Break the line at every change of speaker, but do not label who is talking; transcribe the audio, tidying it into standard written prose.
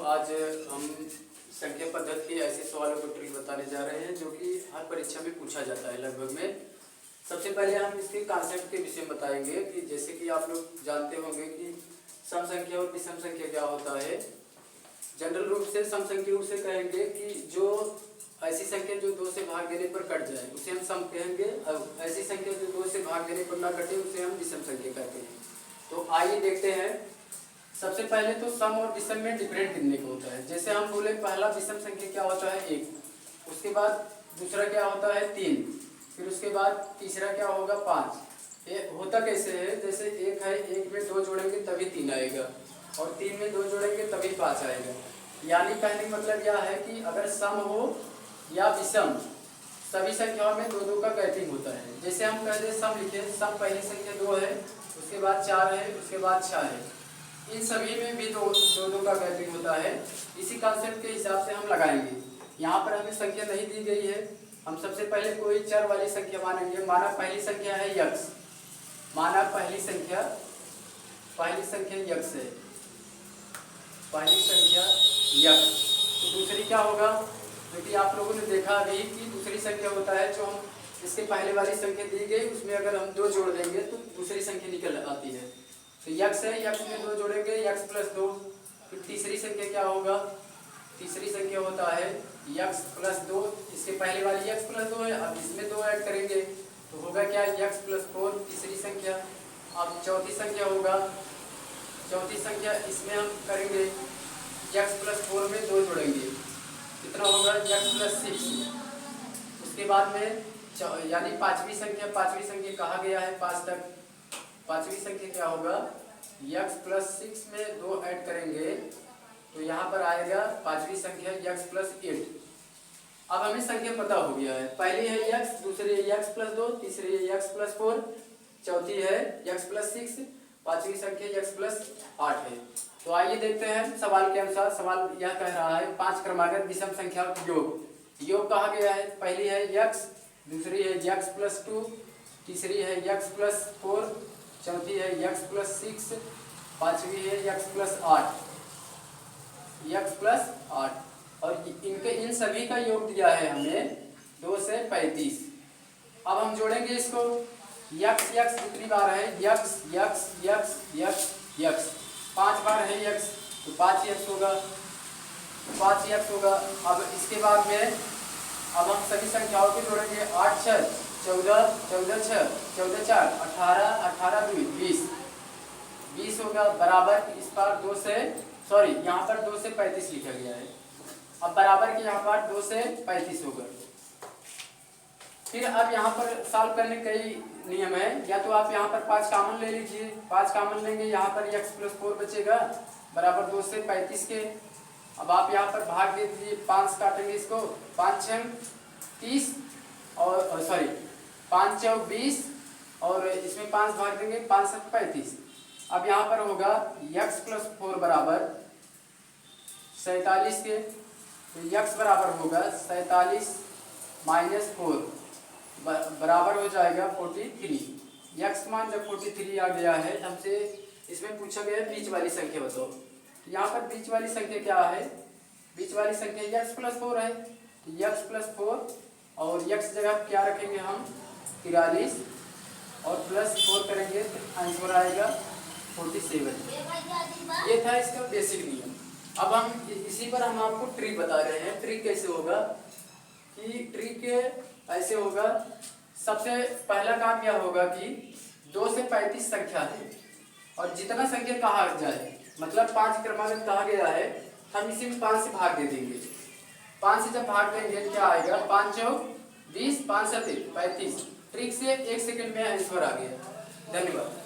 आज हम संख्या पद्धति के ऐसे सवालों को ट्रिक बताने जा रहे हैं जो कि हर परीक्षा में पूछा जाता है लगभग में। सबसे पहले हम इसके कॉन्सेप्ट के विषय में बताएंगे कि जैसे कि आप लोग जानते होंगे कि सम संख्या और विषम संख्या क्या होता है। जनरल रूप से सम संख्या उसे कहेंगे कि जो ऐसी संख्या जो 2 से भाग देने पर कट जाए उसे हम सम कहेंगे, और ऐसी संख्या जो 2 से भाग देने पर ना कटे उसे हम विषम संख्या कहते हैं। तो आइए देखते हैं। सबसे पहले तो सम और विषम में डिफरेंट कितने को होता है। जैसे हम बोले पहला विषम संख्या क्या होता है 1, उसके बाद दूसरा क्या होता है 3, फिर उसके बाद तीसरा क्या होगा 5। ये होता कैसे है, जैसे 1 है, 1 में 2 जोड़ेंगे तभी 3 आएगा, और 3 में 2 जोड़ेंगे तभी 5 आएगा। यानी कहने का मतलब यह है कि अगर सम हो या विषम, सभी संख्याओं में 2-2 का गैपिंग होता है। जैसे हम कह दें सम लिखे, सम पहली संख्या 2 है, उसके बाद 4 है, उसके बाद 6 है, इन सभी में भी 2-2 का गैपिंग होता है। इसी कॉन्सेप्ट के हिसाब से हम लगाएंगे। यहाँ पर हमें संख्या नहीं दी गई है, हम सबसे पहले कोई चर वाली संख्या मानेंगे। माना पहली संख्या है x, माना पहली संख्या x है, पहली संख्या x। तो दूसरी क्या होगा, क्योंकि आप लोगों ने देखा अभी कि दूसरी संख्या होता है जो हम इसके पहले वाली संख्या दी गई उसमें अगर हम 2 जोड़ देंगे तो दूसरी संख्या निकल आती है। तो x है, x में 2 जोड़ेंगे x + 2। फिर तीसरी संख्या क्या होगा, तीसरी संख्या होता है x + 2। इसके पहले वाली x + 2 है, अब इसमें 2 ऐड करेंगे तो होगा क्या x + 4, तीसरी संख्या। अब चौथी संख्या होगा, चौथी संख्या इसमें हम करेंगे x + 4 में 2 जोड़ेंगे, कितना होगा x + 6। उसके बाद में यानी पांचवी संख्या कहा गया है 5 तक। पांचवी संख्या क्या होगा, x + 6 में 2 ऐड करेंगे तो यहाँ पर आएगा पांचवी संख्या x + 8। अब हमें संख्या पता हो गया है, पहली है x, दूसरी है x + 2, तीसरी है x + 4, चौथी है x + 6, पांचवी संख्या x + 8 है। तो आइए देखते हैं सवाल के अनुसार। सवाल यह कह रहा है 5 क्रमागत विषम संख्याओं का योग कहा गया है। पहली है x, दूसरी है x + 2, तीसरी है x + 4, चौथी है x + 6, पांचवी है x + 8, x + 8। और इनके इन सभी का योग दिया है हमें 2 से 35। अब हम जोड़ेंगे इसको, x जितनी बार है x 5 बार है x तो 5x होगा, 5x होगा। अब इसके बाद में अब हम सभी संख्याओं को जोड़ेंगे। 8 × 6 14, 14 × 6 14 × 4 18, 18 × 2 20 होगा, बराबर इस बार 2 से यहाँ पर 2 से 35 लिखा गया है। अब बराबर के यहाँ पर 2 से 35 होगा। फिर अब यहाँ पर सॉल्व करने कई नियम है, या तो आप यहाँ पर 5 कॉमन ले लीजिए, 5 कॉमन लेंगे, यहाँ पर x + 4 बचेगा बराबर 2 से 35 के। अब आप यहाँ पर भाग दे दीजिए, 5 काटेंगे इसको, 5 × 30 और 5 × 20 और इसमें 5 भाग देंगे, 5 × 35। अब यहाँ पर होगा x + 4 बराबर 47 के। तो x बराबर होगा 47 - 4 बराबर हो जाएगा 43। x मान जब 43 आ गया है, हमसे इसमें पूछा गया है बीच वाली संख्या बताओ। यहाँ पर बीच वाली संख्या क्या है, बीच वाली संख्या x + 4 है। x + 4 और x जगह क्या रखेंगे हम 43 और +4 करेंगे तो आंसर आएगा 47। ये था इसका बेसिक नियम। अब हम इसी पर हम आपको ट्रिक बता रहे हैं। ट्रिक कैसे होगा कि ट्रिक ऐसे होगा, सबसे पहला काम क्या होगा कि 2 से 35 संख्या है और जितना संख्या कहा जाए, मतलब 5 क्रमागत कहा गया है, हम इसी में 5 से भाग दे देंगे। 5 से जब भाग देंगे क्या आएगा, 5 × 20, 5 × 7 35। ट्रिक से 1 सेकंड में आंसर आ गया। धन्यवाद।